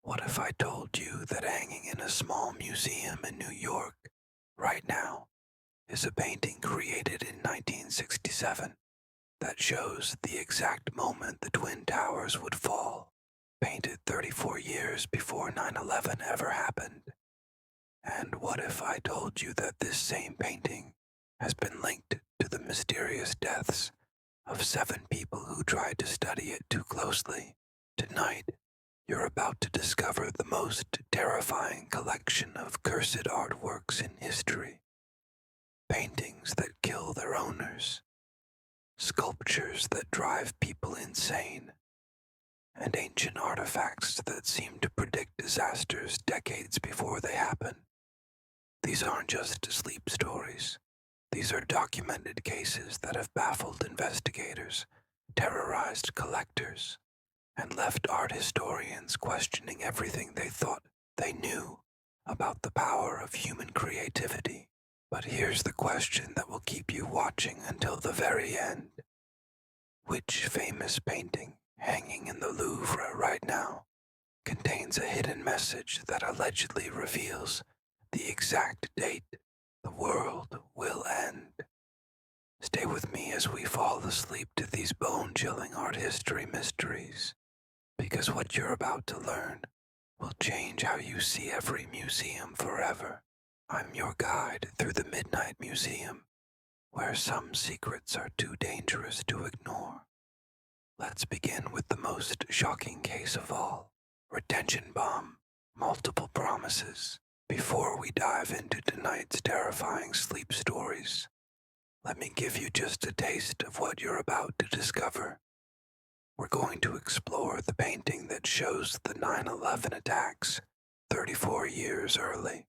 What if I told you that hanging in a small museum in New York right now is a painting created in 1967 that shows the exact moment the Twin Towers would fall, painted 34 years before 9/11 ever happened? And what if I told you that this same painting has been linked to the mysterious deaths of 7 people who tried to study it too closely? Tonight, you're about to discover the most terrifying collection of cursed artworks in history. Paintings that kill their owners, sculptures that drive people insane, and ancient artifacts that seem to predict disasters decades before they happen. These aren't just sleep stories. These are documented cases that have baffled investigators, terrorized collectors, and left art historians questioning everything they thought they knew about the power of human creativity. But here's the question that will keep you watching until the very end. Which famous painting hanging in the Louvre right now contains a hidden message that allegedly reveals the exact date the world will end? Stay with me as we fall asleep to these bone-chilling art history mysteries, because what you're about to learn will change how you see every museum forever. I'm your guide through the Midnight Museum, where some secrets are too dangerous to ignore. Let's begin with the most shocking case of all, retention bomb, multiple promises. Before we dive into tonight's terrifying sleep stories, let me give you just a taste of what you're about to discover. We're going to explore the painting that shows the 9/11 attacks 34 years early.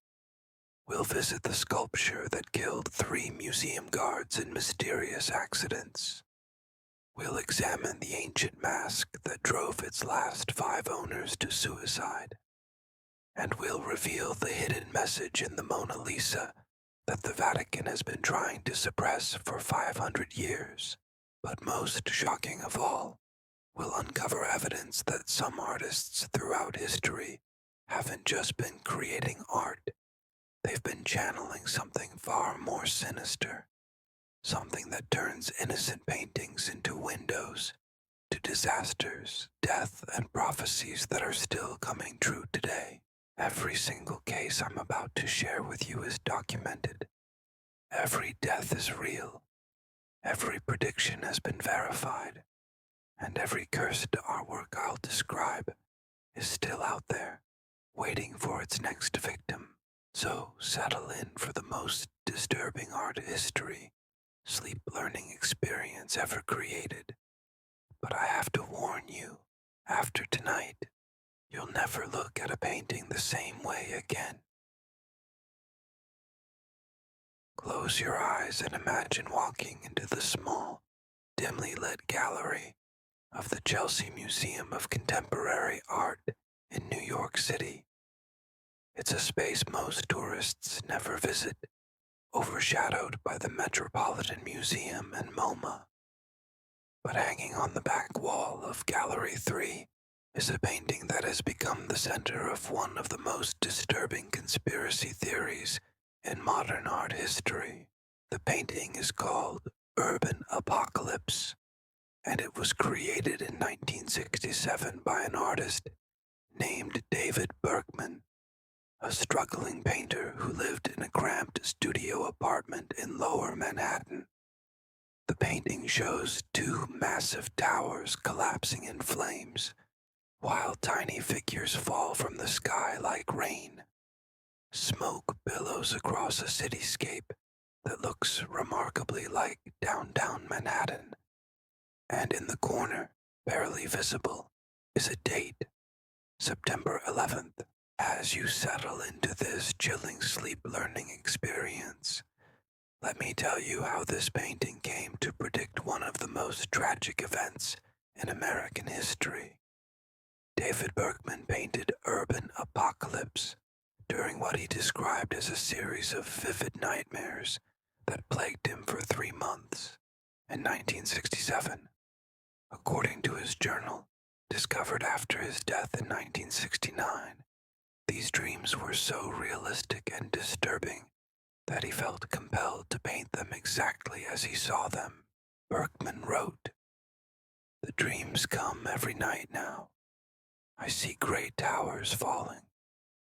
We'll visit the sculpture that killed 3 museum guards in mysterious accidents. We'll examine the ancient mask that drove its last 5 owners to suicide. And we'll reveal the hidden message in the Mona Lisa that the Vatican has been trying to suppress for 500 years. But most shocking of all, we'll uncover evidence that some artists throughout history haven't just been creating art. They've been channeling something far more sinister, something that turns innocent paintings into windows to disasters, death, and prophecies that are still coming true today. Every single case I'm about to share with you is documented. Every death is real. Every prediction has been verified. And every cursed artwork I'll describe is still out there, waiting for its next victim. So settle in for the most disturbing art history, sleep learning experience ever created. But I have to warn you, after tonight, you'll never look at a painting the same way again. Close your eyes and imagine walking into the small, dimly lit gallery of the Chelsea Museum of Contemporary Art in New York City. It's a space most tourists never visit, overshadowed by the Metropolitan Museum and MoMA. But hanging on the back wall of Gallery 3 is a painting that has become the center of one of the most disturbing conspiracy theories in modern art history. The painting is called Urban Apocalypse, and it was created in 1967 by an artist named David Berkman, a struggling painter who lived in a cramped studio apartment in Lower Manhattan. The painting shows 2 massive towers collapsing in flames, while tiny figures fall from the sky like rain. Smoke billows across a cityscape that looks remarkably like downtown Manhattan. And in the corner, barely visible, is a date, September 11th. As you settle into this chilling sleep learning experience, let me tell you how this painting came to predict one of the most tragic events in American history. David Berkman painted Urban Apocalypse during what he described as a series of vivid nightmares that plagued him for 3 months in 1967. According to his journal, discovered after his death in 1969. These dreams were so realistic and disturbing that he felt compelled to paint them exactly as he saw them. Berkman wrote, "The dreams come every night now. I see great towers falling,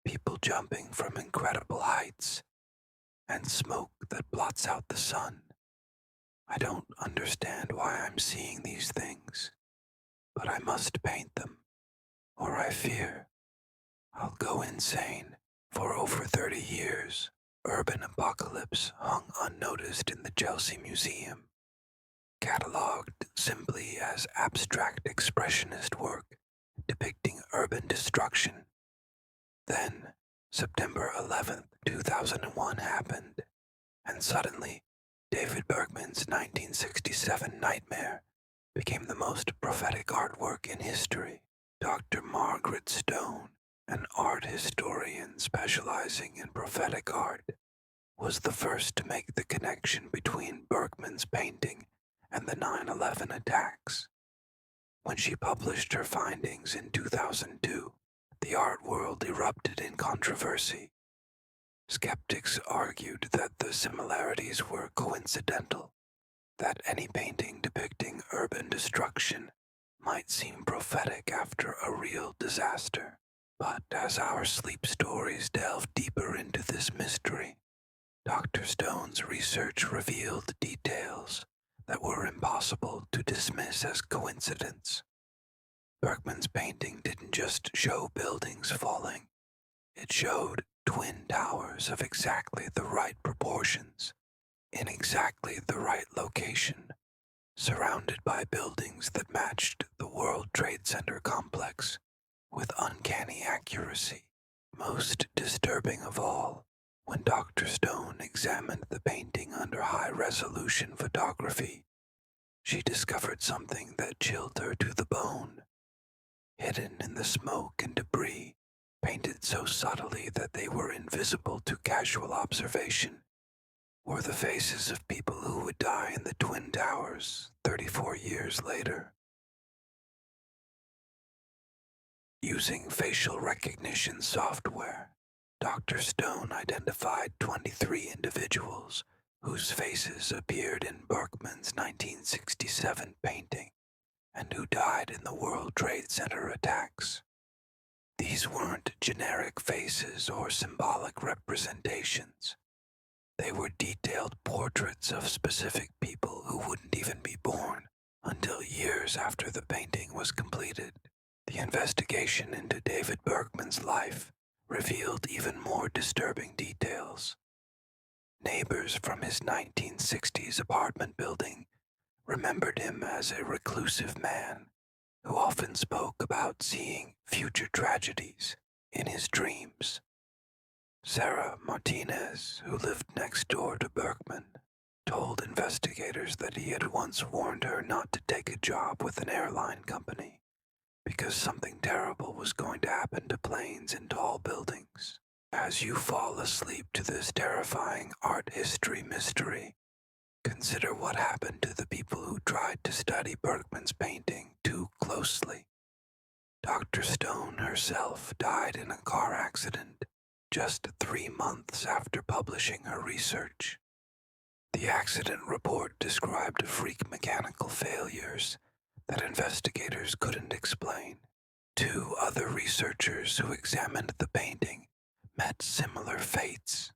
people jumping from incredible heights, and smoke that blots out the sun. I don't understand why I'm seeing these things, but I must paint them, or I fear I'll go insane." For over 30 years, Urban Apocalypse hung unnoticed in the Chelsea Museum, catalogued simply as abstract expressionist work depicting urban destruction. Then, September 11th, 2001 happened, and suddenly, David Berkman's 1967 Nightmare became the most prophetic artwork in history. Dr. Margaret Stone, an art historian specializing in prophetic art, was the first to make the connection between Berkman's painting and the 9/11 attacks. When she published her findings in 2002, the art world erupted in controversy. Skeptics argued that the similarities were coincidental, that any painting depicting urban destruction might seem prophetic after a real disaster. But as our sleep stories delve deeper into this mystery, Dr. Stone's research revealed details that were impossible to dismiss as coincidence. Berkman's painting didn't just show buildings falling, it showed twin towers of exactly the right proportions, in exactly the right location, surrounded by buildings that matched the World Trade Center complex with uncanny accuracy. Most disturbing of all, when Dr. Stone examined the painting under high-resolution photography, she discovered something that chilled her to the bone. Hidden in the smoke and debris, painted so subtly that they were invisible to casual observation, were the faces of people who would die in the Twin Towers 34 years later. Using facial recognition software, Dr. Stone identified 23 individuals whose faces appeared in Berkman's 1967 painting and who died in the World Trade Center attacks. These weren't generic faces or symbolic representations. They were detailed portraits of specific people who wouldn't even be born until years after the painting was completed. The investigation into David Berkman's life revealed even more disturbing details. Neighbors from his 1960s apartment building remembered him as a reclusive man who often spoke about seeing future tragedies in his dreams. Sarah Martinez, who lived next door to Berkman, told investigators that he had once warned her not to take a job with an airline company because something terrible was going to happen to planes in tall buildings. As you fall asleep to this terrifying art history mystery, consider what happened to the people who tried to study Berkman's painting too closely. Dr. Stone herself died in a car accident just 3 months after publishing her research. The accident report described freak mechanical failures that investigators couldn't explain. 2 other researchers who examined the painting met similar fates.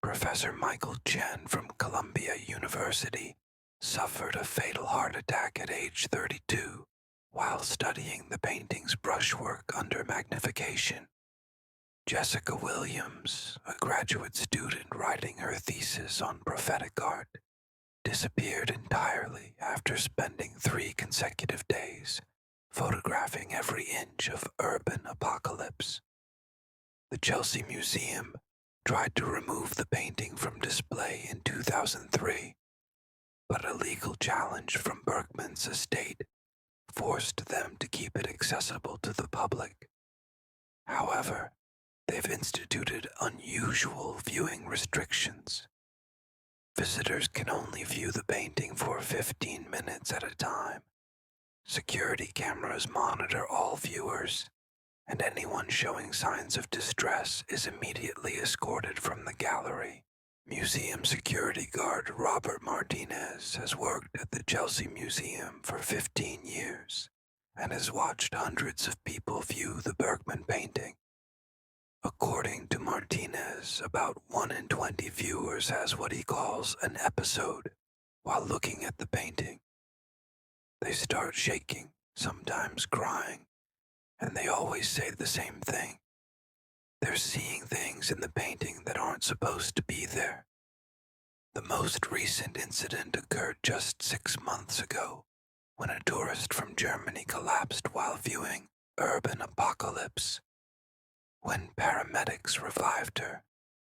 Professor Michael Chen from Columbia University suffered a fatal heart attack at age 32 while studying the painting's brushwork under magnification. Jessica Williams, a graduate student writing her thesis on prophetic art, disappeared entirely after spending 3 consecutive days photographing every inch of urban apocalypse. The Chelsea Museum tried to remove the painting from display in 2003, but a legal challenge from Berkman's estate forced them to keep it accessible to the public. However, they've instituted unusual viewing restrictions. Visitors can only view the painting for 15 minutes at a time, Security cameras monitor all viewers, and anyone showing signs of distress is immediately escorted from the gallery. Museum security guard Robert Martinez has worked at the Chelsea Museum for 15 years and has watched hundreds of people view the Berkman painting. According to Martinez, about 1 in 20 viewers has what he calls an episode while looking at the painting. They start shaking, sometimes crying, and they always say the same thing. They're seeing things in the painting that aren't supposed to be there. The most recent incident occurred just 6 months ago, when a tourist from Germany collapsed while viewing Urban Apocalypse. When paramedics revived her,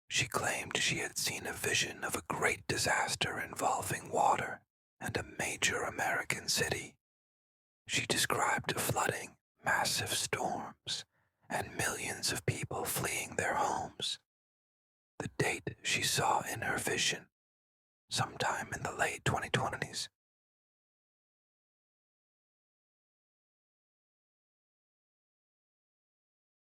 she claimed she had seen a vision of a great disaster involving water and a major American city. She described flooding, massive storms, and millions of people fleeing their homes. The date she saw in her vision, sometime in the late 2020s.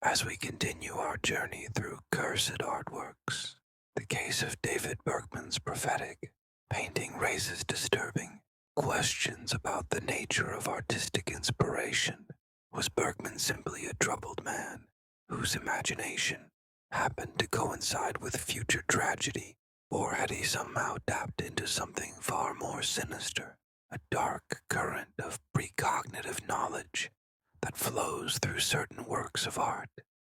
As we continue our journey through cursed artworks, the case of David Berkman's prophetic painting raises disturbing questions about the nature of artistic inspiration. Was Berkman simply a troubled man whose imagination happened to coincide with future tragedy, or had he somehow tapped into something far more sinister, a dark current of precognitive knowledge that flows through certain works of art?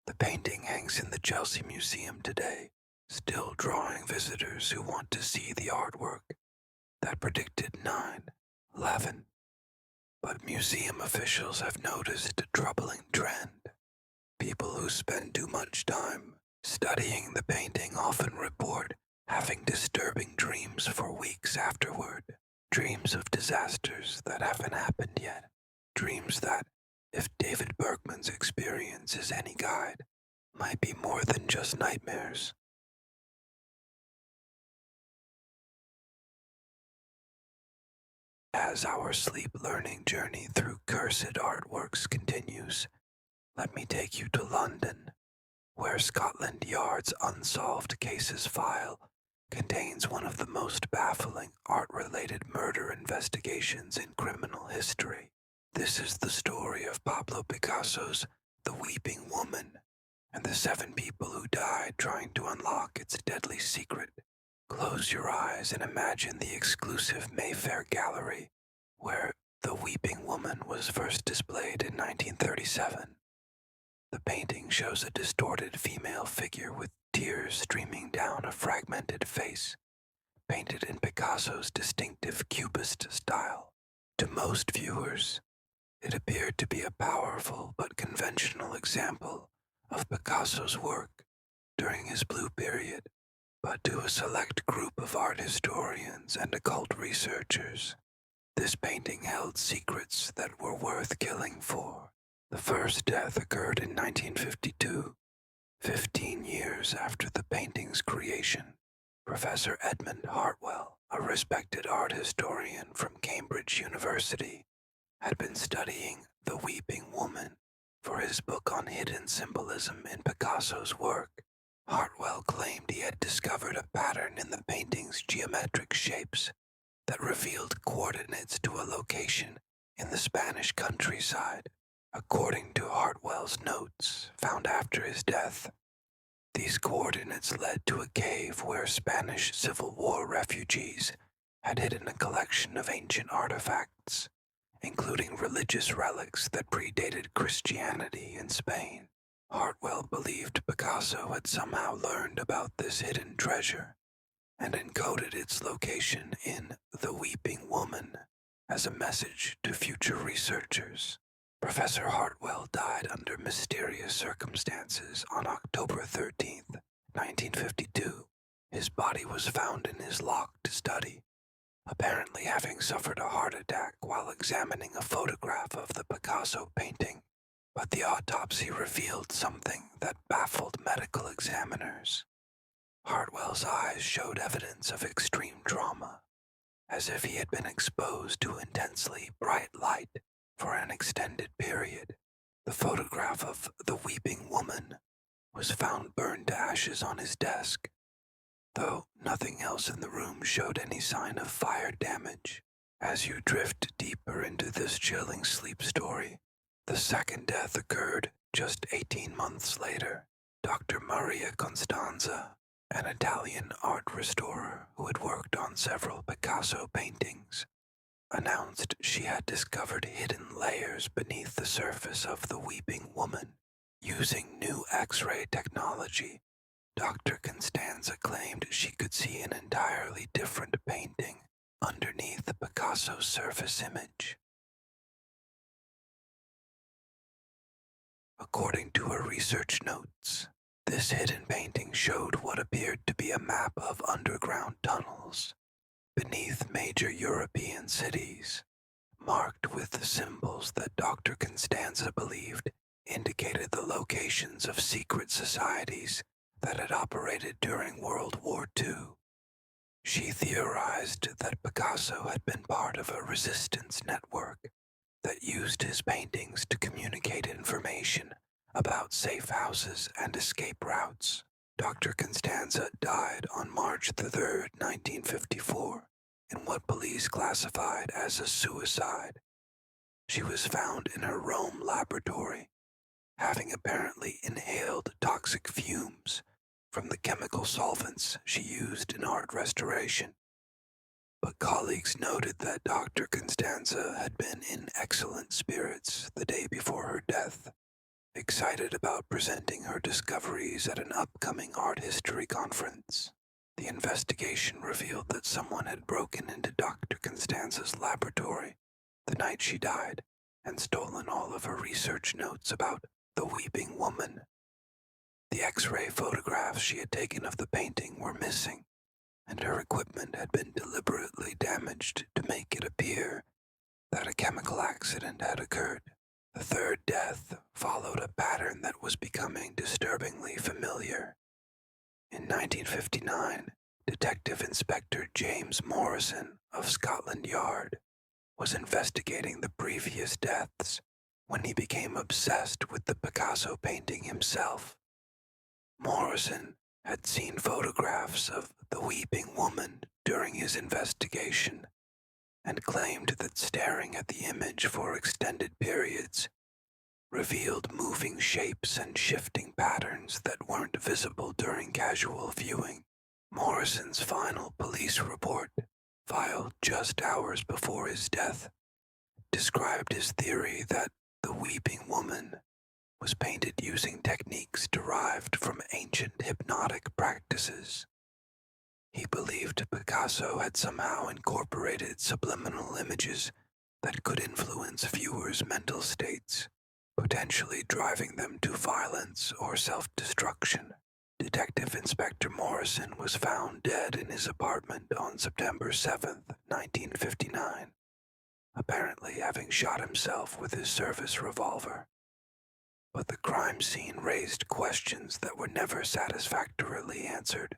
The painting hangs in the Chelsea Museum today, still drawing visitors who want to see the artwork that predicted 9/11. But museum officials have noticed a troubling trend. People who spend too much time studying the painting often report having disturbing dreams for weeks afterward. Dreams of disasters that haven't happened yet. Dreams that, if David Berkman's experience is any guide, might be more than just nightmares. As our sleep learning journey through cursed artworks continues, let me take you to London, where Scotland Yard's Unsolved Cases file contains one of the most baffling art-related murder investigations in criminal history. This is the story of Pablo Picasso's The Weeping Woman and the 7 people who died trying to unlock its deadly secret. Close your eyes and imagine the exclusive Mayfair Gallery, where The Weeping Woman was first displayed in 1937. The painting shows a distorted female figure with tears streaming down a fragmented face, painted in Picasso's distinctive Cubist style. To most viewers, it appeared to be a powerful but conventional example of Picasso's work during his Blue Period. But to a select group of art historians and occult researchers, this painting held secrets that were worth killing for. The first death occurred in 1952, 15 years after the painting's creation. Professor Edmund Hartwell, a respected art historian from Cambridge University, had been studying The Weeping Woman for his book on hidden symbolism in Picasso's work. Hartwell claimed he had discovered a pattern in the painting's geometric shapes that revealed coordinates to a location in the Spanish countryside. According to Hartwell's notes found after his death, these coordinates led to a cave where Spanish Civil War refugees had hidden a collection of ancient artifacts, including religious relics that predated Christianity in Spain. Hartwell believed Picasso had somehow learned about this hidden treasure and encoded its location in The Weeping Woman as a message to future researchers. Professor Hartwell died under mysterious circumstances on October 13th, 1952. His body was found in his locked study, apparently having suffered a heart attack while examining a photograph of the Picasso painting. But the autopsy revealed something that baffled medical examiners. Hartwell's eyes showed evidence of extreme trauma, as if he had been exposed to intensely bright light for an extended period. The photograph of the weeping woman was found burned to ashes on his desk, though nothing else in the room showed any sign of fire damage. As you drift deeper into this chilling sleep story, the second death occurred just 18 months later. Dr. Maria Constanza, an Italian art restorer who had worked on several Picasso paintings, announced she had discovered hidden layers beneath the surface of the weeping woman. Using new X-ray technology, Dr. Constanza claimed she could see an entirely different painting underneath the Picasso's surface image. According to her research notes, this hidden painting showed what appeared to be a map of underground tunnels beneath major European cities, marked with symbols that Dr. Constanza believed indicated the locations of secret societies that had operated during World War II. She theorized that Picasso had been part of a resistance network that used his paintings to communicate information about safe houses and escape routes. Dr. Constanza died on March 3, 1954, in what police classified as a suicide. She was found in her Rome laboratory, having apparently inhaled toxic fumes from the chemical solvents she used in art restoration. But colleagues noted that Dr. Constanza had been in excellent spirits the day before her death, excited about presenting her discoveries at an upcoming art history conference. The investigation revealed that someone had broken into Dr. Constanza's laboratory the night she died and stolen all of her research notes about the weeping woman. The X-ray photographs she had taken of the painting were missing, and her equipment had been deliberately damaged to make it appear that a chemical accident had occurred. The third death followed a pattern that was becoming disturbingly familiar. In 1959, Detective Inspector James Morrison of Scotland Yard was investigating the previous deaths when he became obsessed with the Picasso painting himself. Morrison had seen photographs of the weeping woman during his investigation and claimed that staring at the image for extended periods revealed moving shapes and shifting patterns that weren't visible during casual viewing. Morrison's final police report, filed just hours before his death, described his theory that the weeping woman was painted using techniques derived from ancient hypnotic practices. He believed Picasso had somehow incorporated subliminal images that could influence viewers' mental states, potentially driving them to violence or self-destruction. Detective Inspector Morrison was found dead in his apartment on September 7, 1959, apparently having shot himself with his service revolver. But the crime scene raised questions that were never satisfactorily answered.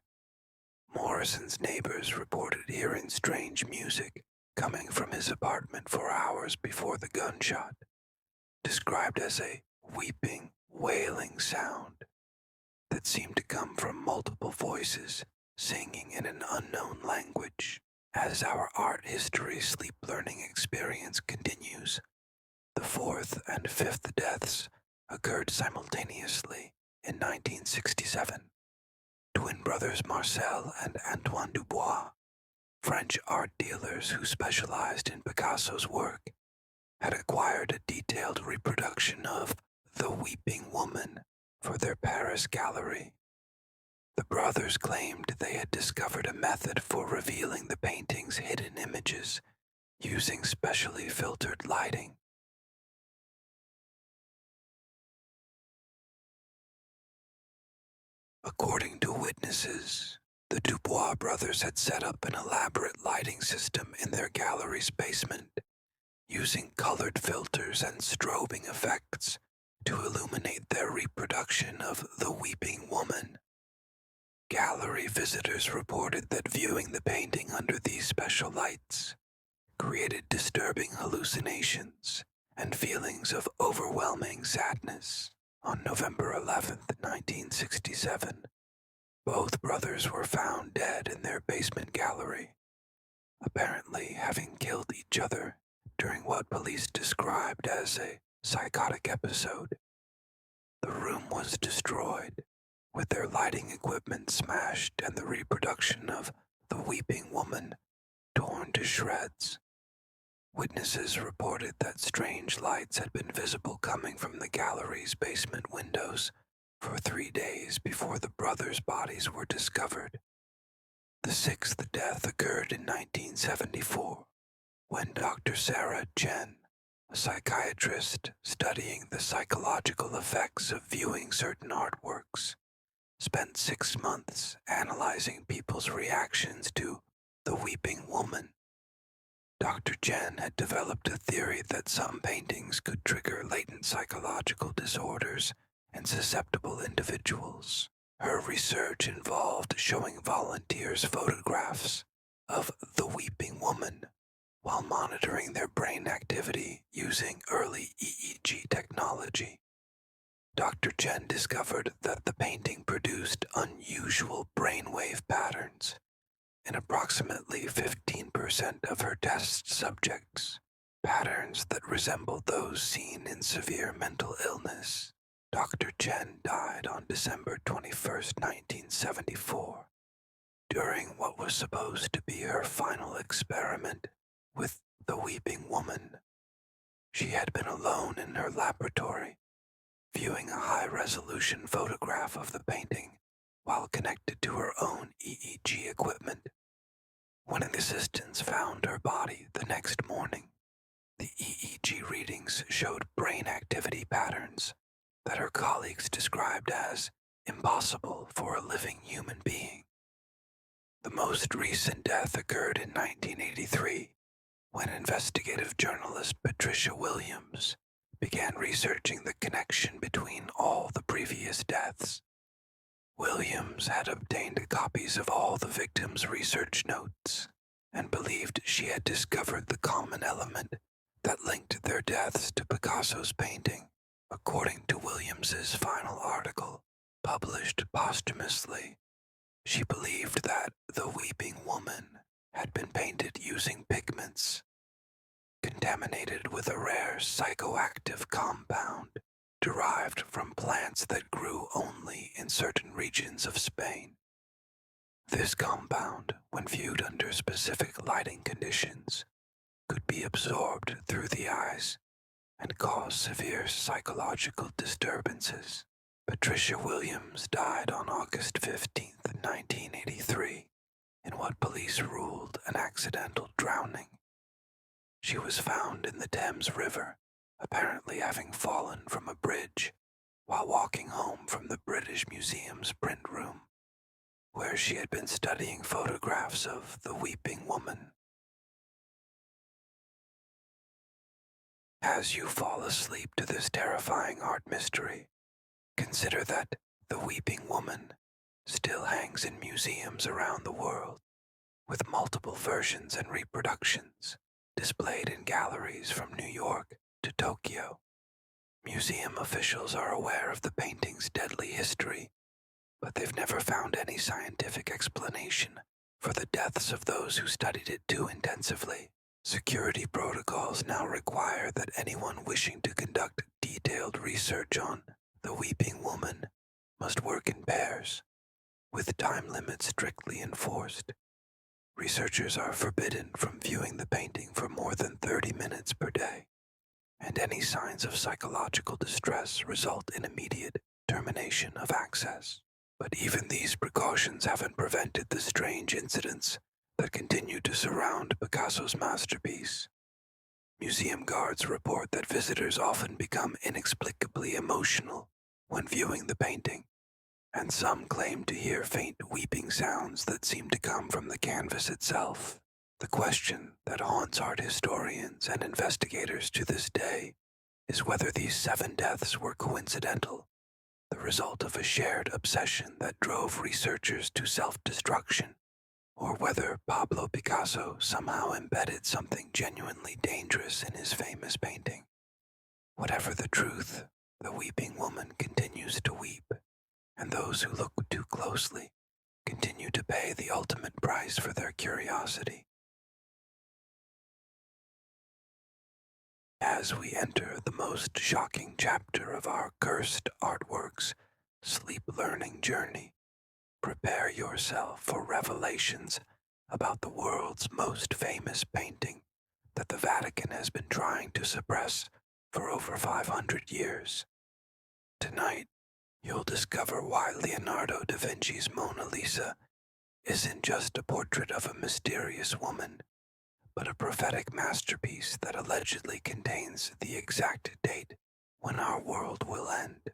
Morrison's neighbors reported hearing strange music coming from his apartment for hours before the gunshot, described as a weeping, wailing sound that seemed to come from multiple voices singing in an unknown language. As our art history sleep learning experience continues, the fourth and fifth deaths occurred simultaneously in 1967. Twin brothers Marcel and Antoine Dubois, French art dealers who specialized in Picasso's work, had acquired a detailed reproduction of The Weeping Woman for their Paris gallery. The brothers claimed they had discovered a method for revealing the painting's hidden images using specially filtered lighting. According to witnesses, the Dubois brothers had set up an elaborate lighting system in their gallery's basement, using colored filters and strobing effects to illuminate their reproduction of The Weeping Woman. Gallery visitors reported that viewing the painting under these special lights created disturbing hallucinations and feelings of overwhelming sadness. On November 11th, 1967, both brothers were found dead in their basement gallery, apparently having killed each other during what police described as a psychotic episode. The room was destroyed, with their lighting equipment smashed and the reproduction of the weeping woman torn to shreds. Witnesses reported that strange lights had been visible coming from the gallery's basement windows for 3 days before the brothers' bodies were discovered. The sixth death occurred in 1974, when Dr. Sarah Chen, a psychiatrist studying the psychological effects of viewing certain artworks, spent 6 months analyzing people's reactions to the weeping woman. Dr. Chen had developed a theory that some paintings could trigger latent psychological disorders in susceptible individuals. Her research involved showing volunteers photographs of the weeping woman while monitoring their brain activity using early EEG technology. Dr. Chen discovered that the painting produced unusual brainwave patterns in approximately 15% of her test subjects, patterns that resembled those seen in severe mental illness. Dr. Chen died on December 21st, 1974, during what was supposed to be her final experiment with the weeping woman. She had been alone in her laboratory, viewing a high-resolution photograph of the painting while connected to her own EEG equipment. When an assistant found her body the next morning, the EEG readings showed brain activity patterns that her colleagues described as impossible for a living human being. The most recent death occurred in 1983, when investigative journalist Patricia Williams began researching the connection between all the previous deaths. Williams had obtained copies of all the victims' research notes and believed she had discovered the common element that linked their deaths to Picasso's painting. According to Williams's final article, published posthumously, she believed that the weeping woman had been painted using pigments contaminated with a rare psychoactive compound derived from plants that grew only in certain regions of Spain. This compound, when viewed under specific lighting conditions, could be absorbed through the eyes and cause severe psychological disturbances. Patricia Williams died on August 15, 1983, in what police ruled an accidental drowning. She was found in the Thames River, apparently having fallen from a bridge while walking home from the British Museum's print room, where she had been studying photographs of the weeping woman. As you fall asleep to this terrifying art mystery, consider that the weeping woman still hangs in museums around the world, with multiple versions and reproductions displayed in galleries from New York to Tokyo. Museum officials are aware of the painting's deadly history, but they've never found any scientific explanation for the deaths of those who studied it too intensively. Security protocols now require that anyone wishing to conduct detailed research on the weeping woman must work in pairs, with time limits strictly enforced. Researchers are forbidden from viewing the painting for more than 30 minutes per day, and any signs of psychological distress result in immediate termination of access. But even these precautions haven't prevented the strange incidents that continue to surround Picasso's masterpiece. Museum guards report that visitors often become inexplicably emotional when viewing the painting, and some claim to hear faint weeping sounds that seem to come from the canvas itself. The question that haunts art historians and investigators to this day is whether these 7 deaths were coincidental, the result of a shared obsession that drove researchers to self-destruction, or whether Pablo Picasso somehow embedded something genuinely dangerous in his famous painting. Whatever the truth, the weeping woman continues to weep, and those who look too closely continue to pay the ultimate price for their curiosity. As we enter the most shocking chapter of our cursed artwork's sleep learning journey, prepare yourself for revelations about the world's most famous painting that the Vatican has been trying to suppress for over 500 years. Tonight, you'll discover why Leonardo da Vinci's Mona Lisa isn't just a portrait of a mysterious woman, but a prophetic masterpiece that allegedly contains the exact date when our world will end.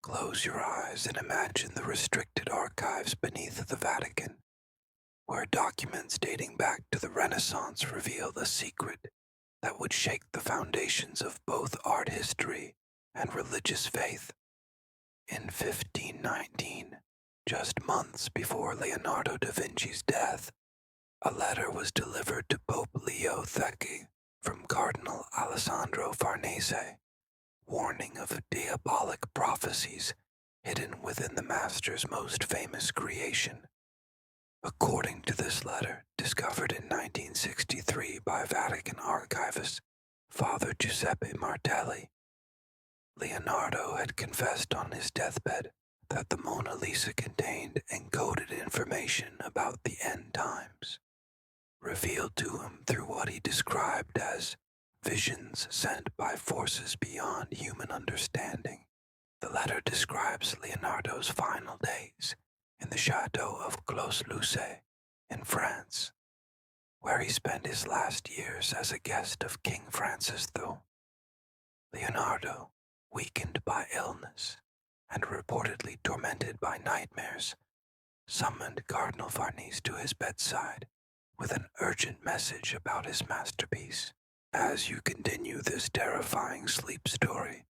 Close your eyes and imagine the restricted archives beneath the Vatican, where documents dating back to the Renaissance reveal a secret that would shake the foundations of both art history and religious faith. In 1519, just months before Leonardo da Vinci's death, a letter was delivered to Pope Leo XIII from Cardinal Alessandro Farnese, warning of diabolic prophecies hidden within the master's most famous creation. According to this letter, discovered in 1963 by Vatican archivist Father Giuseppe Martelli, Leonardo had confessed on his deathbed that the Mona Lisa contained encoded information about the end times, revealed to him through what he described as visions sent by forces beyond human understanding. The letter describes Leonardo's final days in the chateau of Clos-Luce in France, where he spent his last years as a guest of King Francis II. Leonardo, weakened by illness and reportedly tormented by nightmares, summoned Cardinal Farnese to his bedside with an urgent message about his masterpiece. As you continue this terrifying sleep story,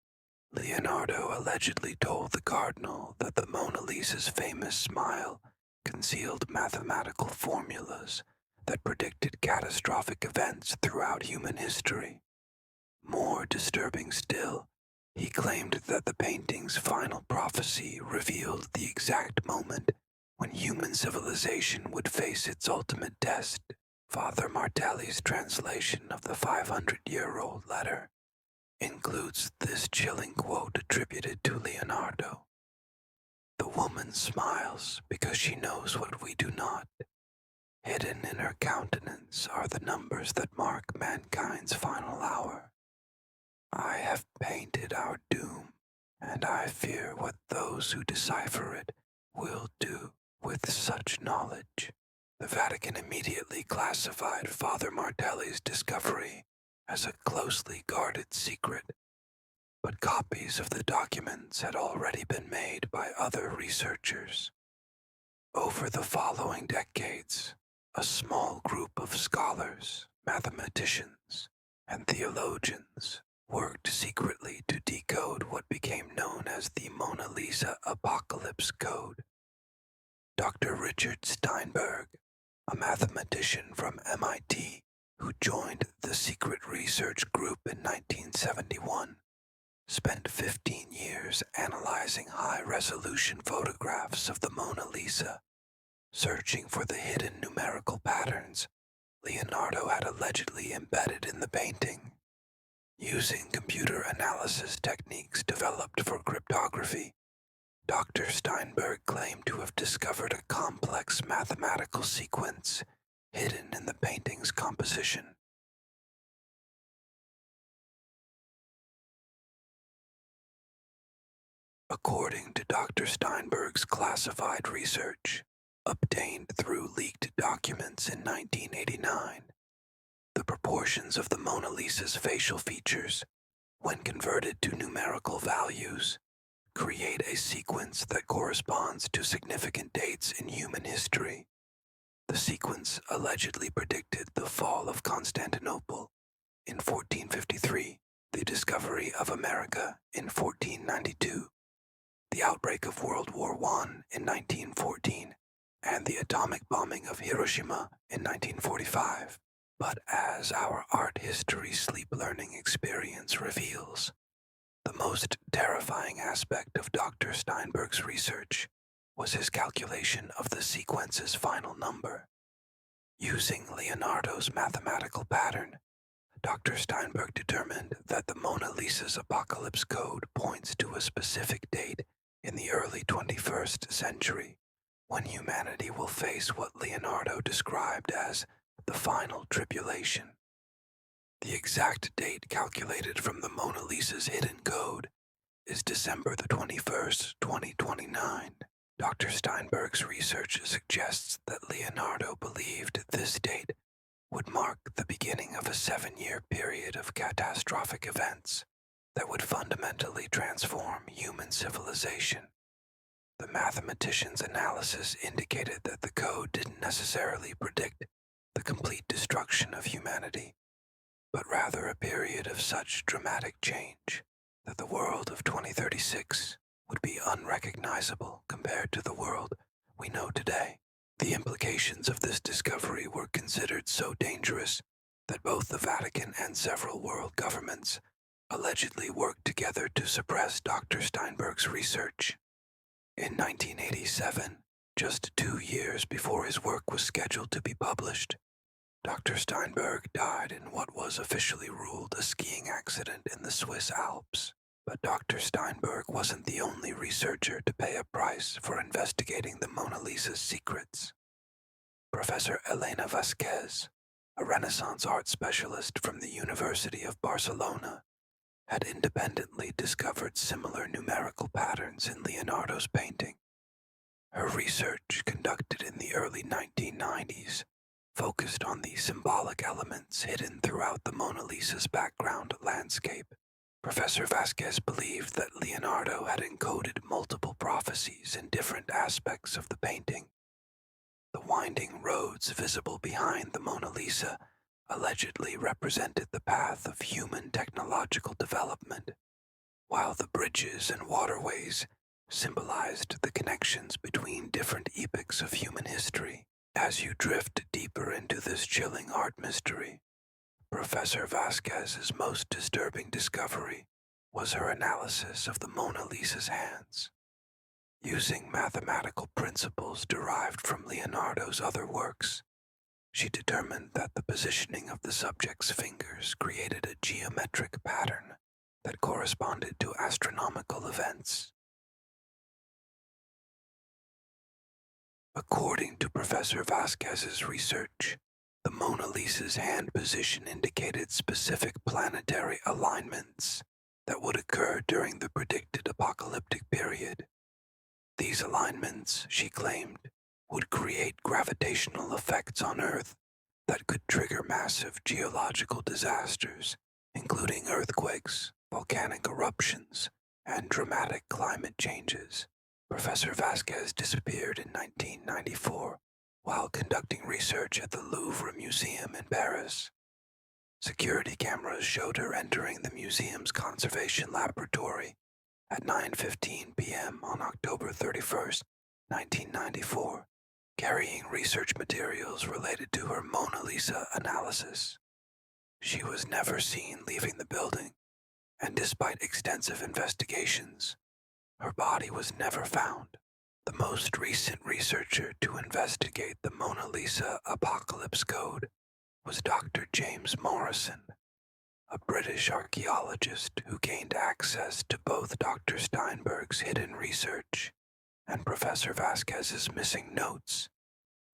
Leonardo allegedly told the cardinal that the Mona Lisa's famous smile concealed mathematical formulas that predicted catastrophic events throughout human history. More disturbing still, he claimed that the painting's final prophecy revealed the exact moment when human civilization would face its ultimate test. Father Martelli's translation of the 500-year-old letter includes this chilling quote attributed to Leonardo. "The woman smiles because she knows what we do not. Hidden in her countenance are the numbers that mark mankind's final hour. I have painted our doom, and I fear what those who decipher it will do with such knowledge." The Vatican immediately classified Father Martelli's discovery as a closely guarded secret, but copies of the documents had already been made by other researchers. Over the following decades, a small group of scholars, mathematicians, and theologians worked secretly to decode what became known as the Mona Lisa Apocalypse Code. Dr. Richard Steinberg, a mathematician from MIT who joined the secret research group in 1971, spent 15 years analyzing high-resolution photographs of the Mona Lisa, searching for the hidden numerical patterns Leonardo had allegedly embedded in the painting. Using computer analysis techniques developed for cryptography, Dr. Steinberg claimed to have discovered a complex mathematical sequence hidden in the painting's composition. According to Dr. Steinberg's classified research, obtained through leaked documents in 1989, the proportions of the Mona Lisa's facial features, when converted to numerical values, create a sequence that corresponds to significant dates in human history. The sequence allegedly predicted the fall of Constantinople in 1453, the discovery of America in 1492, the outbreak of World War I in 1914, and the atomic bombing of Hiroshima in 1945. But as our art history sleep learning experience reveals, The most terrifying aspect of Dr. Steinberg's research was his calculation of the sequence's final number. Using Leonardo's mathematical pattern, Dr. Steinberg determined that the Mona Lisa's apocalypse code points to a specific date in the early 21st century, when humanity will face what Leonardo described as the final tribulation. The exact date calculated from the Mona Lisa's hidden code is December the 21st, 2029. Dr. Steinberg's research suggests that Leonardo believed this date would mark the beginning of a 7-year period of catastrophic events that would fundamentally transform human civilization. The mathematician's analysis indicated that the code didn't necessarily predict the complete destruction of humanity, but rather a period of such dramatic change that the world of 2036 would be unrecognizable compared to the world we know today. The implications of this discovery were considered so dangerous that both the Vatican and several world governments allegedly worked together to suppress Dr. Steinberg's research. In 1987, just 2 years before his work was scheduled to be published, Dr. Steinberg died in what was officially ruled a skiing accident in the Swiss Alps. But Dr. Steinberg wasn't the only researcher to pay a price for investigating the Mona Lisa's secrets. Professor Elena Vasquez, a Renaissance art specialist from the University of Barcelona, had independently discovered similar numerical patterns in Leonardo's painting. Her research, conducted in the early 1990s, focused on the symbolic elements hidden throughout the Mona Lisa's background landscape. Professor Vasquez believed that Leonardo had encoded multiple prophecies in different aspects of the painting. The winding roads visible behind the Mona Lisa allegedly represented the path of human technological development, while the bridges and waterways symbolized the connections between different epochs of human history. As you drift deeper into this chilling art mystery, Professor Vasquez's most disturbing discovery was her analysis of the Mona Lisa's hands. Using mathematical principles derived from Leonardo's other works, she determined that the positioning of the subject's fingers created a geometric pattern that corresponded to astronomical events. According to Professor Vasquez's research, the Mona Lisa's hand position indicated specific planetary alignments that would occur during the predicted apocalyptic period. These alignments, she claimed, would create gravitational effects on Earth that could trigger massive geological disasters, including earthquakes, volcanic eruptions, and dramatic climate changes. Professor Vasquez disappeared in 1994 while conducting research at the Louvre Museum in Paris. Security cameras showed her entering the museum's conservation laboratory at 9:15 p.m. on October 31st, 1994, carrying research materials related to her Mona Lisa analysis. She was never seen leaving the building, and despite extensive investigations, her body was never found. The most recent researcher to investigate the Mona Lisa Apocalypse Code was Dr. James Morrison, a British archaeologist who gained access to both Dr. Steinberg's hidden research and Professor Vasquez's missing notes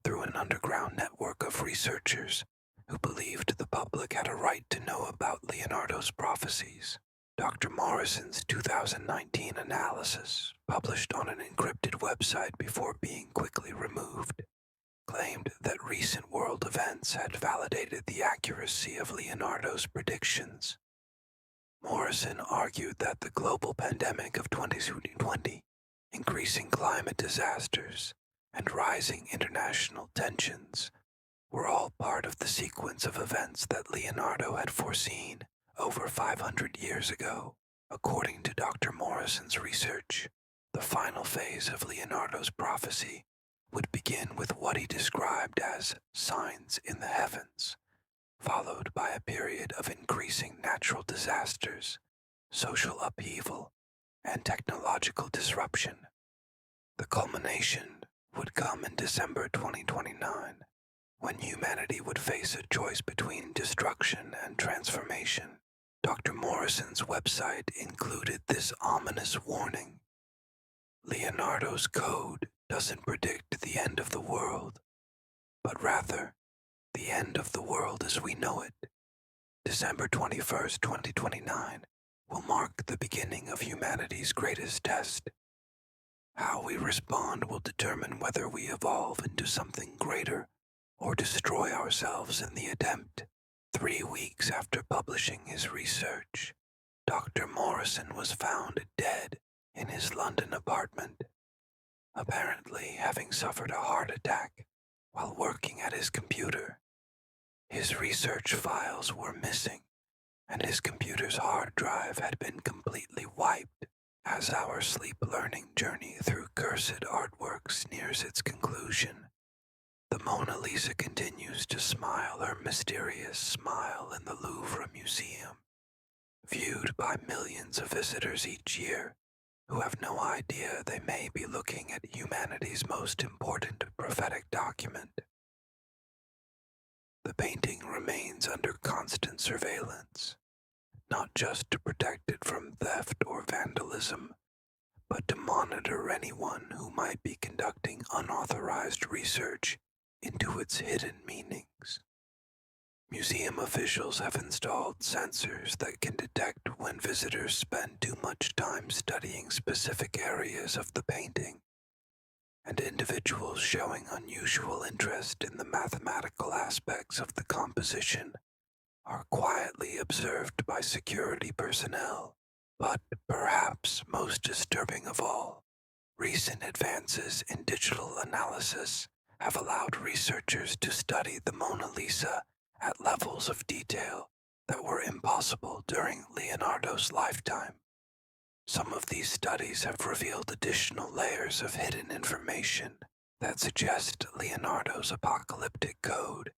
through an underground network of researchers who believed the public had a right to know about Leonardo's prophecies. Dr. Morrison's 2019 analysis, published on an encrypted website before being quickly removed, claimed that recent world events had validated the accuracy of Leonardo's predictions. Morrison argued that the global pandemic of 2020, increasing climate disasters, and rising international tensions were all part of the sequence of events that Leonardo had foreseen over 500 years ago. According to Dr. Morrison's research, the final phase of Leonardo's prophecy would begin with what he described as signs in the heavens, followed by a period of increasing natural disasters social upheaval, and technological disruption. The culmination would come in December 2029, when humanity would face a choice between destruction and transformation. Dr. Morrison's website included this ominous warning. Leonardo's code doesn't predict the end of the world, but rather the end of the world as we know it. December 21st, 2029 will mark the beginning of humanity's greatest test. How we respond will determine whether we evolve into something greater or destroy ourselves in the attempt. 3 weeks after publishing his research, Dr. Morrison was found dead in his London apartment, apparently having suffered a heart attack while working at his computer. His research files were missing, and his computer's hard drive had been completely wiped. As our sleep-learning journey through cursed artworks nears its conclusion, the Mona Lisa continues to smile her mysterious smile in the Louvre Museum, viewed by millions of visitors each year who have no idea they may be looking at humanity's most important prophetic document. The painting remains under constant surveillance, not just to protect it from theft or vandalism, but to monitor anyone who might be conducting unauthorized research into its hidden meanings. Museum officials have installed sensors that can detect when visitors spend too much time studying specific areas of the painting, and individuals showing unusual interest in the mathematical aspects of the composition are quietly observed by security personnel. But perhaps most disturbing of all, recent advances in digital analysis have allowed researchers to study the Mona Lisa at levels of detail that were impossible during Leonardo's lifetime. Some of these studies have revealed additional layers of hidden information that suggest Leonardo's apocalyptic code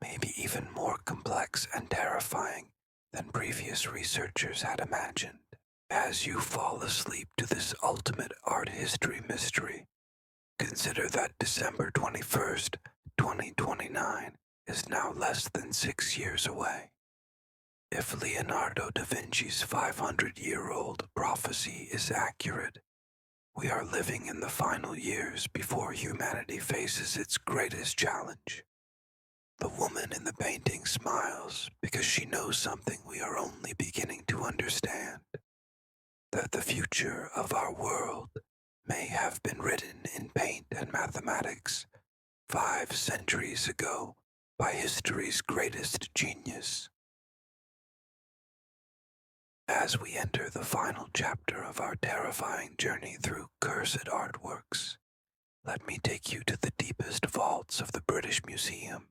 may be even more complex and terrifying than previous researchers had imagined. As you fall asleep to this ultimate art history mystery, consider that December 21st, 2029 is now less than 6 years away. If Leonardo da Vinci's 500-year-old prophecy is accurate, we are living in the final years before humanity faces its greatest challenge. The woman in the painting smiles because she knows something we are only beginning to understand, that the future of our world may have been written in paint and mathematics 5 centuries ago by history's greatest genius. As we enter the final chapter of our terrifying journey through cursed artworks, let me take you to the deepest vaults of the British Museum,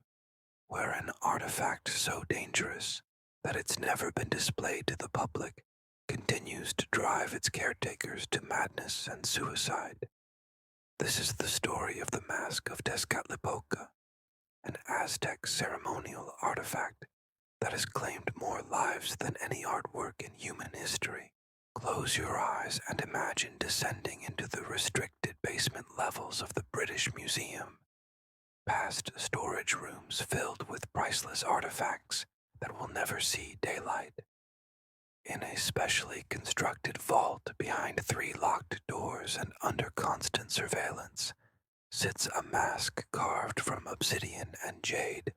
where an artifact so dangerous that it's never been displayed to the public continues to drive its caretakers to madness and suicide. This is the story of the Mask of Tezcatlipoca, an Aztec ceremonial artifact that has claimed more lives than any artwork in human history. Close your eyes and imagine descending into the restricted basement levels of the British Museum, past storage rooms filled with priceless artifacts that will never see daylight. In a specially constructed vault behind 3 locked doors and under constant surveillance sits a mask carved from obsidian and jade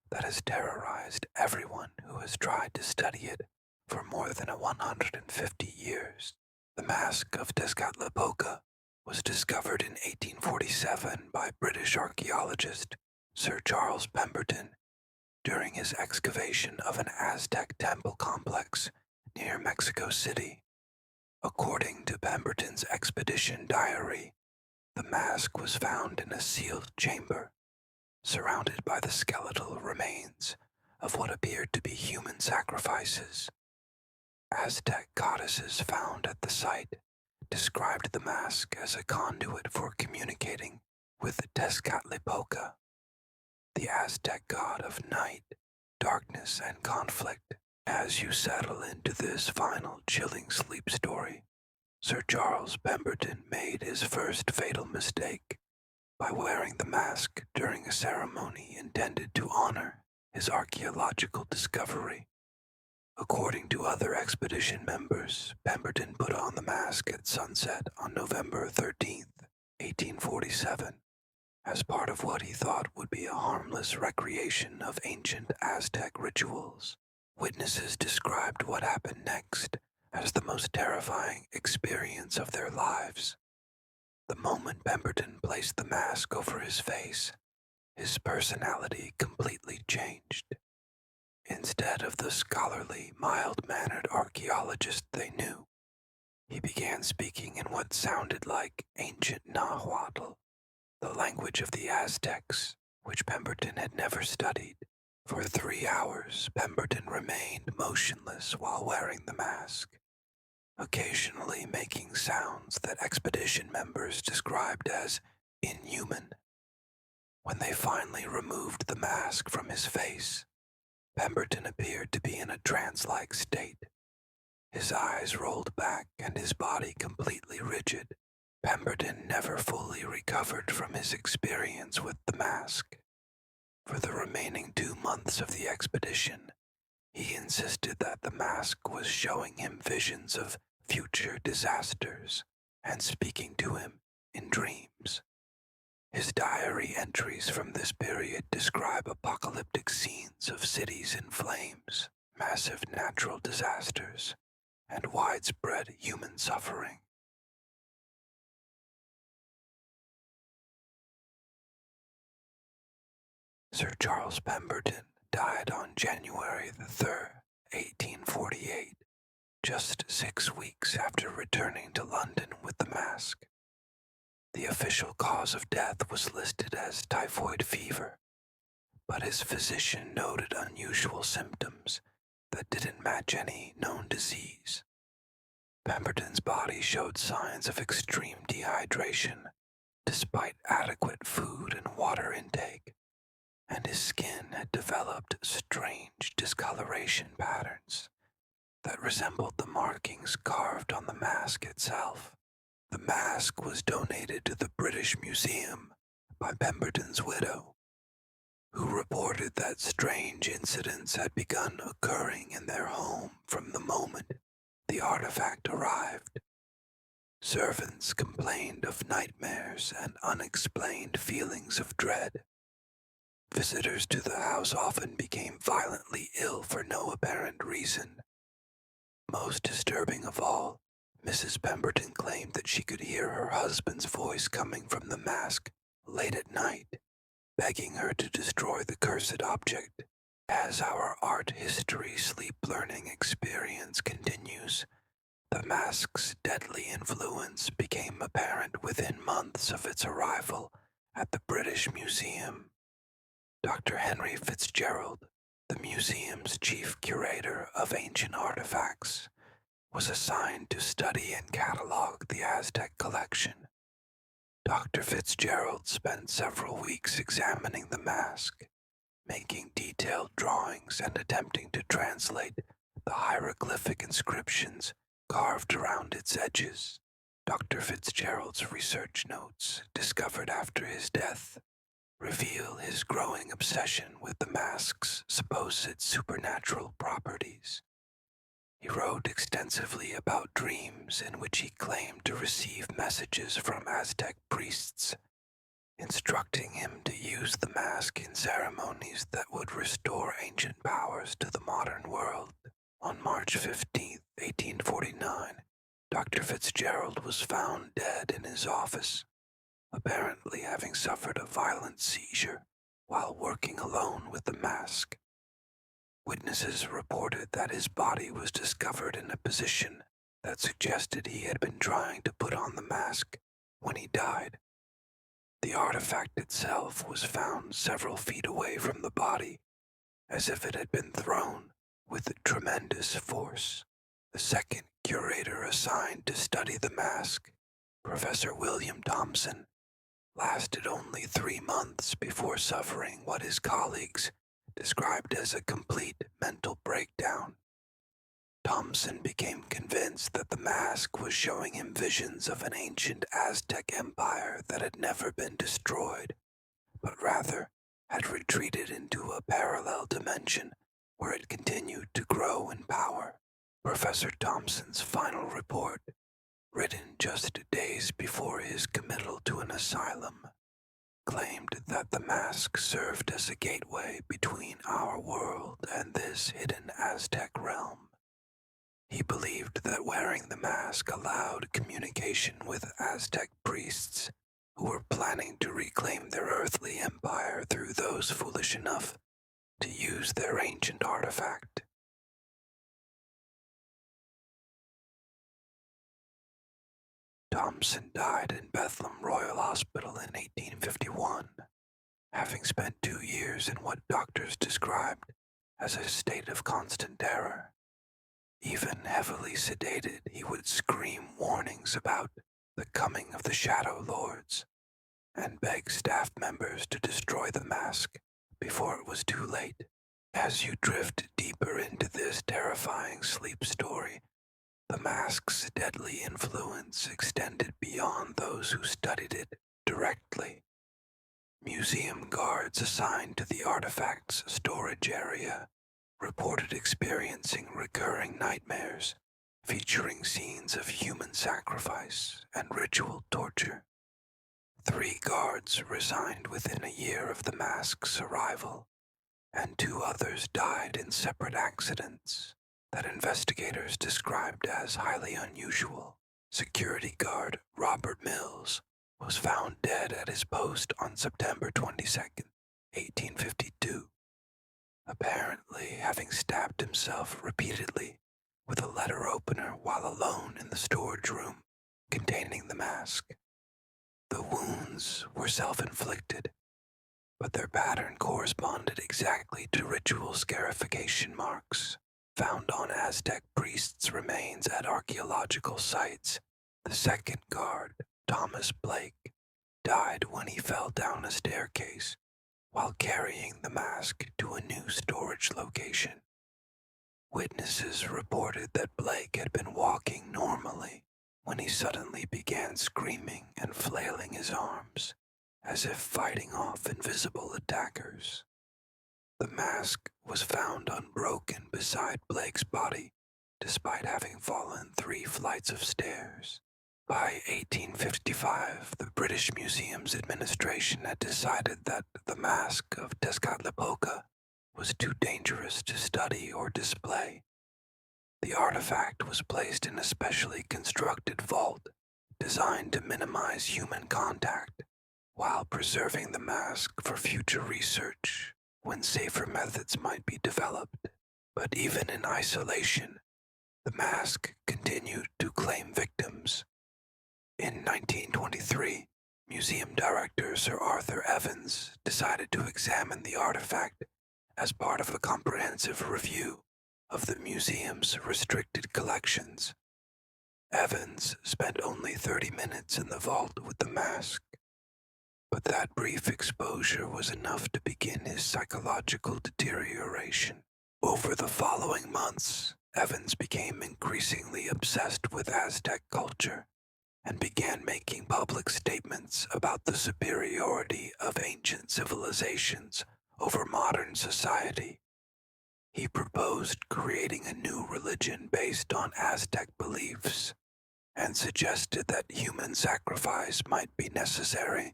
that has terrorized everyone who has tried to study it for more than 150 years. The Mask of Tezcatlipoca was discovered in 1847 by British archaeologist Sir Charles Pemberton during his excavation of an Aztec temple complex near Mexico City. According to Pemberton's expedition diary, the mask was found in a sealed chamber, surrounded by the skeletal remains of what appeared to be human sacrifices. Aztec goddesses found at the site described the mask as a conduit for communicating with Tezcatlipoca, the Aztec god of night, darkness, and conflict. As you settle into this final chilling sleep story, Sir Charles Pemberton made his first fatal mistake by wearing the mask during a ceremony intended to honor his archaeological discovery. According to other expedition members, Pemberton put on the mask at sunset on November 13th, 1847, as part of what he thought would be a harmless recreation of ancient Aztec rituals. Witnesses described what happened next as the most terrifying experience of their lives. The moment Pemberton placed the mask over his face, his personality completely changed. Instead of the scholarly, mild-mannered archaeologist they knew, he began speaking in what sounded like ancient Nahuatl, the language of the Aztecs, which Pemberton had never studied. For 3 hours, Pemberton remained motionless while wearing the mask, occasionally making sounds that expedition members described as inhuman. When they finally removed the mask from his face, Pemberton appeared to be in a trance-like state. His eyes rolled back and his body completely rigid. Pemberton never fully recovered from his experience with the mask. For the remaining 2 months of the expedition, he insisted that the mask was showing him visions of future disasters and speaking to him in dreams. His diary entries from this period describe apocalyptic scenes of cities in flames, massive natural disasters, and widespread human suffering. Sir Charles Pemberton died on January 3rd, 1848, just 6 weeks after returning to London with the mask. The official cause of death was listed as typhoid fever, but his physician noted unusual symptoms that didn't match any known disease. Pemberton's body showed signs of extreme dehydration despite adequate food and water intake, and his skin had developed strange discoloration patterns that resembled the markings carved on the mask itself. The mask was donated to the British Museum by Pemberton's widow, who reported that strange incidents had begun occurring in their home from the moment the artifact arrived. Servants complained of nightmares and unexplained feelings of dread. Visitors to the house often became violently ill for no apparent reason. Most disturbing of all, Mrs. Pemberton claimed that she could hear her husband's voice coming from the mask late at night, begging her to destroy the cursed object. As our art history sleep learning experience continues, the mask's deadly influence became apparent within months of its arrival at the British Museum. Dr. Henry Fitzgerald, the museum's chief curator of ancient artifacts, was assigned to study and catalog the Aztec collection. Dr. Fitzgerald spent several weeks examining the mask, making detailed drawings and attempting to translate the hieroglyphic inscriptions carved around its edges. Dr. Fitzgerald's research notes, discovered after his death, reveal his growing obsession with the mask's supposed supernatural properties. He wrote extensively about dreams in which he claimed to receive messages from Aztec priests, instructing him to use the mask in ceremonies that would restore ancient powers to the modern world. On March 15, 1849, Dr. Fitzgerald was found dead in his office, apparently having suffered a violent seizure while working alone with the mask. Witnesses reported that his body was discovered in a position that suggested he had been trying to put on the mask when he died. The artifact itself was found several feet away from the body, as if it had been thrown with tremendous force. The second curator assigned to study the mask, Professor William Thomson, lasted only 3 months before suffering what his colleagues described as a complete mental breakdown. Thompson became convinced that the mask was showing him visions of an ancient Aztec empire that had never been destroyed, but rather had retreated into a parallel dimension where it continued to grow in power. Professor Thompson's final report, written just days before his committal to an asylum, claimed that the mask served as a gateway between our world and this hidden Aztec realm. He believed that wearing the mask allowed communication with Aztec priests who were planning to reclaim their earthly empire through those foolish enough to use their ancient artifact. Thompson died in Bethlehem Royal Hospital in 1851, having spent 2 years in what doctors described as a state of constant terror. Even heavily sedated, he would scream warnings about the coming of the Shadow Lords and beg staff members to destroy the mask before it was too late. As you drift deeper into this terrifying sleep story, the mask's deadly influence extended beyond those who studied it directly. Museum guards assigned to the artifact's storage area reported experiencing recurring nightmares featuring scenes of human sacrifice and ritual torture. 3 guards resigned within a year of the mask's arrival, and 2 others died in separate accidents that investigators described as highly unusual. Security guard Robert Mills was found dead at his post on September 22, 1852, apparently having stabbed himself repeatedly with a letter opener while alone in the storage room containing the mask. The wounds were self-inflicted, but their pattern corresponded exactly to ritual scarification marks found on Aztec priests' remains at archaeological sites. The second guard, Thomas Blake, died when he fell down a staircase while carrying the mask to a new storage location. Witnesses reported that Blake had been walking normally when he suddenly began screaming and flailing his arms, as if fighting off invisible attackers. The mask was found unbroken beside Blake's body, despite having fallen 3 flights of stairs. By 1855, the British Museum's administration had decided that the mask of Tezcatlipoca was too dangerous to study or display. The artifact was placed in a specially constructed vault designed to minimize human contact while preserving the mask for future research when safer methods might be developed. But even in isolation, the mask continued to claim victims. In 1923, museum director Sir Arthur Evans decided to examine the artifact as part of a comprehensive review of the museum's restricted collections. Evans spent only 30 minutes in the vault with the mask, but that brief exposure was enough to begin his psychological deterioration. Over the following months, Evans became increasingly obsessed with Aztec culture and began making public statements about the superiority of ancient civilizations over modern society. He proposed creating a new religion based on Aztec beliefs and suggested that human sacrifice might be necessary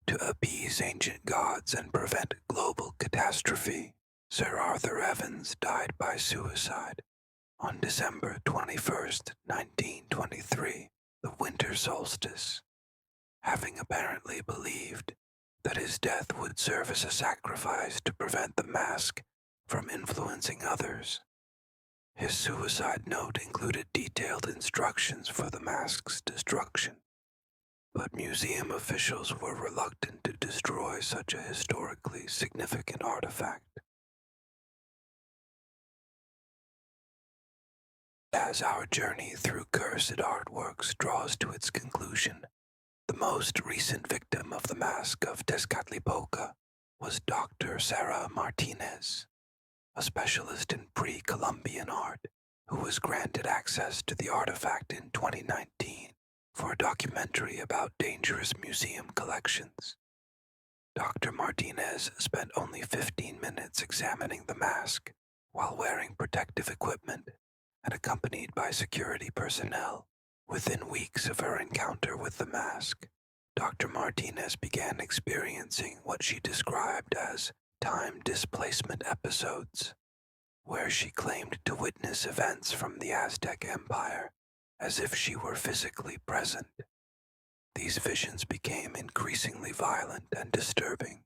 to appease ancient gods and prevent global catastrophe. Sir Arthur Evans died by suicide on December 21st, 1923, the winter solstice, having apparently believed that his death would serve as a sacrifice to prevent the mask from influencing others. His suicide note included detailed instructions for the mask's destruction, but museum officials were reluctant to destroy such a historically significant artifact. As our journey through cursed artworks draws to its conclusion, the most recent victim of the mask of Tezcatlipoca was Dr. Sarah Martinez, a specialist in pre-Columbian art who was granted access to the artifact in 2019 for a documentary about dangerous museum collections. Dr. Martinez spent only 15 minutes examining the mask while wearing protective equipment and accompanied by security personnel. Within weeks of her encounter with the mask, Dr. Martinez began experiencing what she described as time displacement episodes, where she claimed to witness events from the Aztec Empire as if she were physically present. These visions became increasingly violent and disturbing,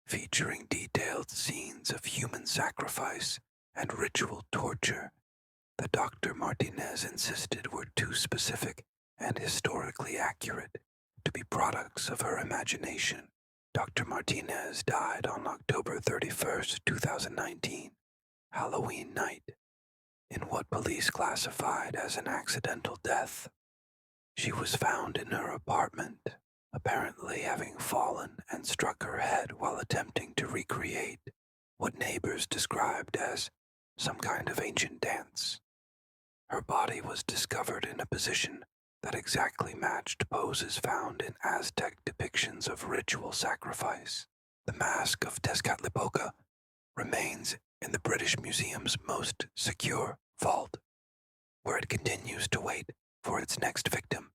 featuring detailed scenes of human sacrifice and ritual torture that Dr. Martinez insisted were too specific and historically accurate to be products of her imagination. Dr. Martinez died on October 31st, 2019, Halloween night, in what police classified as an accidental death. She was found in her apartment, apparently having fallen and struck her head while attempting to recreate what neighbors described as some kind of ancient dance. Her body was discovered in a position that exactly matched poses found in Aztec depictions of ritual sacrifice. The mask of Tezcatlipoca remains in the British Museum's most secure vault, where it continues to wait for its next victim.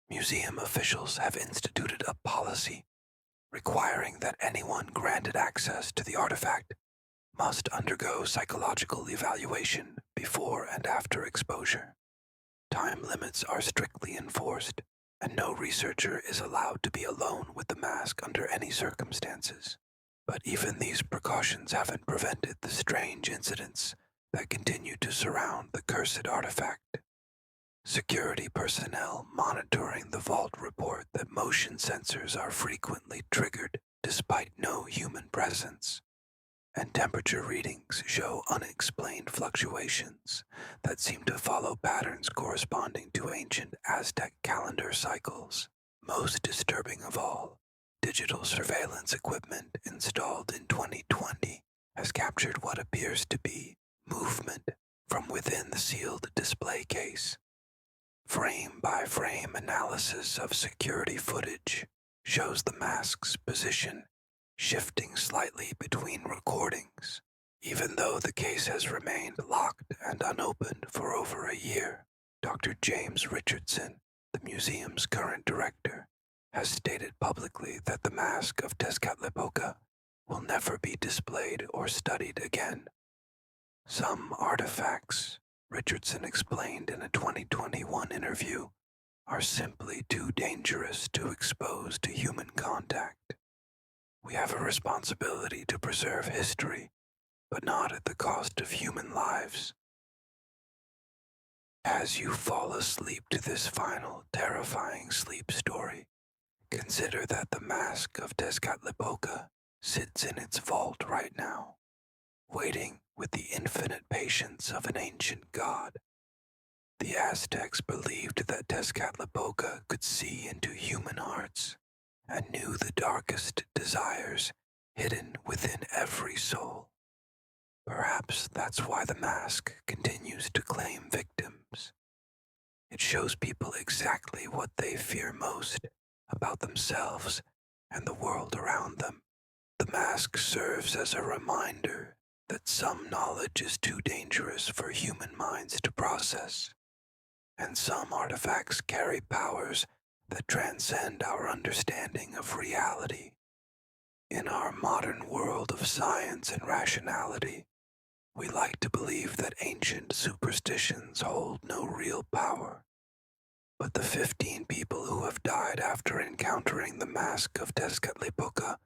Museum officials have instituted a policy requiring that anyone granted access to the artifact must undergo psychological evaluation before and after exposure. Time limits are strictly enforced, and no researcher is allowed to be alone with the mask under any circumstances. But even these precautions haven't prevented the strange incidents that continue to surround the cursed artifact. Security personnel monitoring the vault report that motion sensors are frequently triggered despite no human presence, and temperature readings show unexplained fluctuations that seem to follow patterns corresponding to ancient Aztec calendar cycles. Most disturbing of all, digital surveillance equipment installed in 2020 has captured what appears to be movement from within the sealed display case. Frame-by-frame analysis of security footage shows the mask's position shifting slightly between recordings, even though the case has remained locked and unopened for over a year. Dr. James Richardson, the museum's current director, has stated publicly that the mask of Tezcatlipoca will never be displayed or studied again. Some artifacts, Richardson explained in a 2021 interview, are simply too dangerous to expose to human contact. We have a responsibility to preserve history, but not at the cost of human lives. As you fall asleep to this final, terrifying sleep story, consider that the mask of Tezcatlipoca sits in its vault right now, waiting with the infinite patience of an ancient god. The Aztecs believed that Tezcatlipoca could see into human hearts and knew the darkest desires hidden within every soul. Perhaps that's why the mask continues to claim victims. It shows people exactly what they fear most about themselves and the world around them. The mask serves as a reminder that some knowledge is too dangerous for human minds to process, and some artifacts carry powers that transcend our understanding of reality. In our modern world of science and rationality, we like to believe that ancient superstitions hold no real power. But the 15 people who have died after encountering the mask of Tezcatlipoca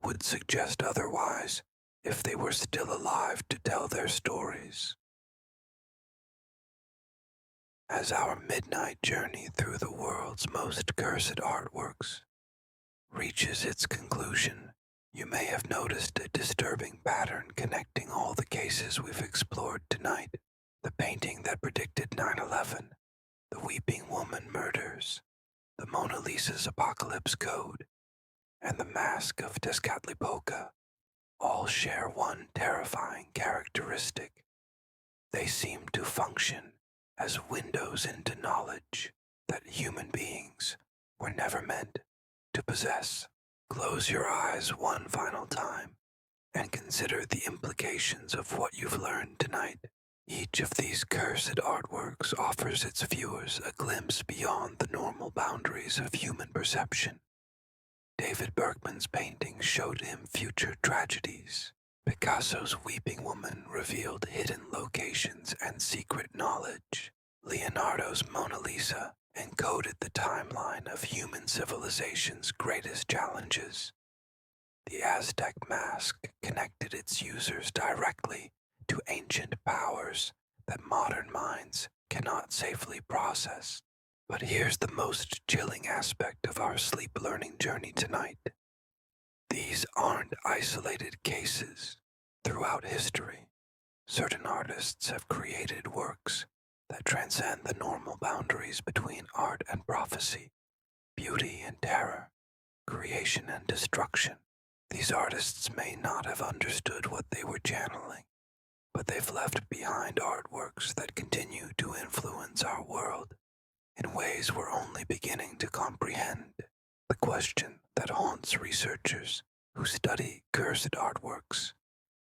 would suggest otherwise if they were still alive to tell their stories. As our midnight journey through the world's most cursed artworks reaches its conclusion, you may have noticed a disturbing pattern connecting all the cases we've explored tonight. The painting that predicted 9/11, the Weeping Woman murders, the Mona Lisa's Apocalypse Code, and the Mask of Tezcatlipoca all share one terrifying characteristic. They seem to function as windows into knowledge that human beings were never meant to possess. Close your eyes one final time and consider the implications of what you've learned tonight. Each of these cursed artworks offers its viewers a glimpse beyond the normal boundaries of human perception. David Berkman's paintings showed him future tragedies. Picasso's Weeping Woman revealed hidden locations and secret knowledge. Leonardo's Mona Lisa encoded the timeline of human civilization's greatest challenges. The Aztec mask connected its users directly to ancient powers that modern minds cannot safely process. But here's the most chilling aspect of our sleep learning journey tonight. These aren't isolated cases. Throughout history, certain artists have created works that transcend the normal boundaries between art and prophecy, beauty and terror, creation and destruction. These artists may not have understood what they were channeling, but they've left behind artworks that continue to influence our world in ways we're only beginning to comprehend. The question that haunts researchers who study cursed artworks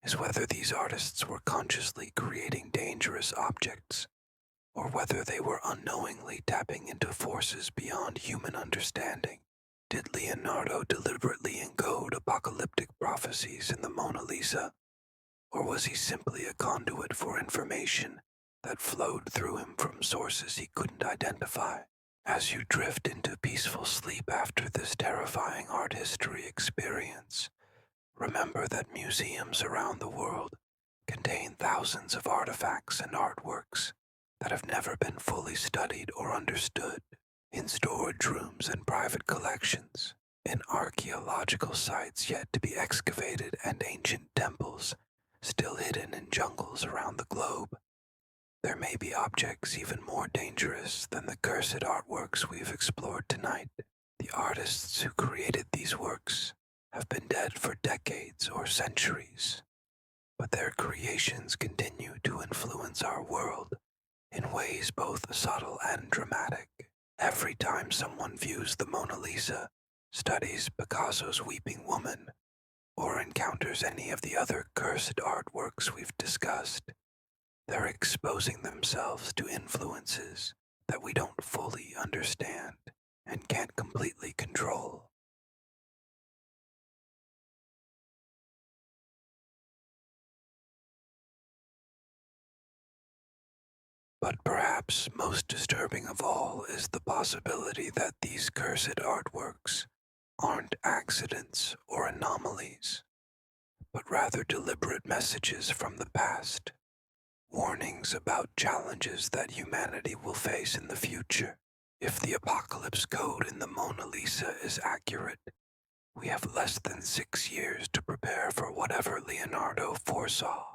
is whether these artists were consciously creating dangerous objects, or whether they were unknowingly tapping into forces beyond human understanding. Did Leonardo deliberately encode apocalyptic prophecies in the Mona Lisa, or was he simply a conduit for information that flowed through him from sources he couldn't identify? As you drift into peaceful sleep after this terrifying art history experience, remember that museums around the world contain thousands of artifacts and artworks that have never been fully studied or understood. In storage rooms and private collections, in archaeological sites yet to be excavated, and ancient temples still hidden in jungles around the globe, there may be objects even more dangerous than the cursed artworks we've explored tonight. The artists who created these works have been dead for decades or centuries, but their creations continue to influence our world in ways both subtle and dramatic. Every time someone views the Mona Lisa, studies Picasso's Weeping Woman, or encounters any of the other cursed artworks we've discussed, they're exposing themselves to influences that we don't fully understand and can't completely control. But perhaps most disturbing of all is the possibility that these cursed artworks aren't accidents or anomalies, but rather deliberate messages from the past, warnings about challenges that humanity will face in the future. If the apocalypse code in the Mona Lisa is accurate, we have less than 6 years to prepare for whatever Leonardo foresaw.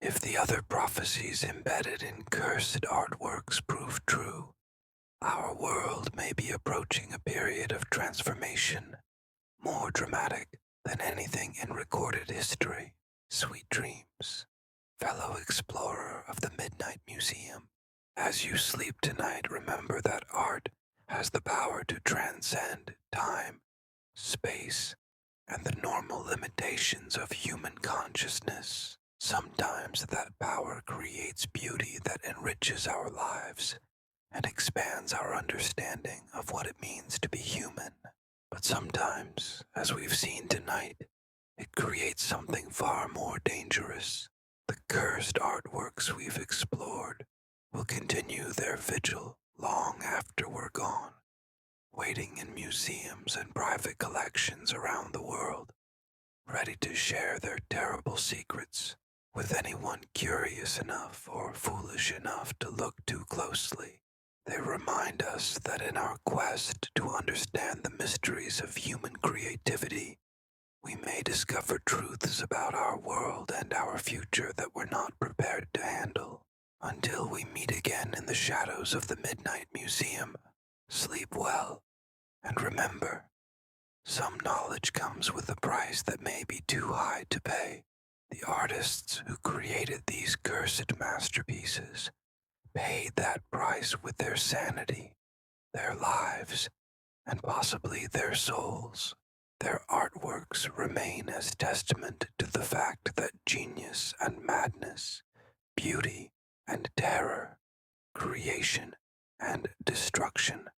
If the other prophecies embedded in cursed artworks prove true, our world may be approaching a period of transformation, more dramatic than anything in recorded history. Sweet dreams, fellow explorer of the Midnight Museum. As you sleep tonight, remember that art has the power to transcend time, space, and the normal limitations of human consciousness. Sometimes that power creates beauty that enriches our lives and expands our understanding of what it means to be human. But sometimes, as we've seen tonight, it creates something far more dangerous. The cursed artworks we've explored will continue their vigil long after we're gone, waiting in museums and private collections around the world, ready to share their terrible secrets with anyone curious enough or foolish enough to look too closely. They remind us that in our quest to understand the mysteries of human creativity, we may discover truths about our world and our future that we're not prepared to handle. Until we meet again in the shadows of the Midnight Museum, sleep well, and remember, some knowledge comes with a price that may be too high to pay. The artists who created these cursed masterpieces paid that price with their sanity, their lives, and possibly their souls. Their artworks remain as testament to the fact that genius and madness, beauty and terror, creation and destruction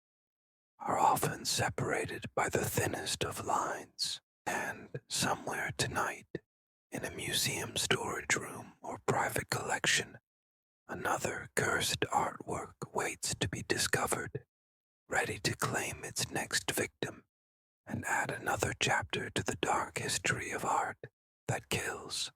are often separated by the thinnest of lines. And somewhere tonight, in a museum storage room or private collection, another cursed artwork waits to be discovered, ready to claim its next victim and add another chapter to the dark history of art that kills.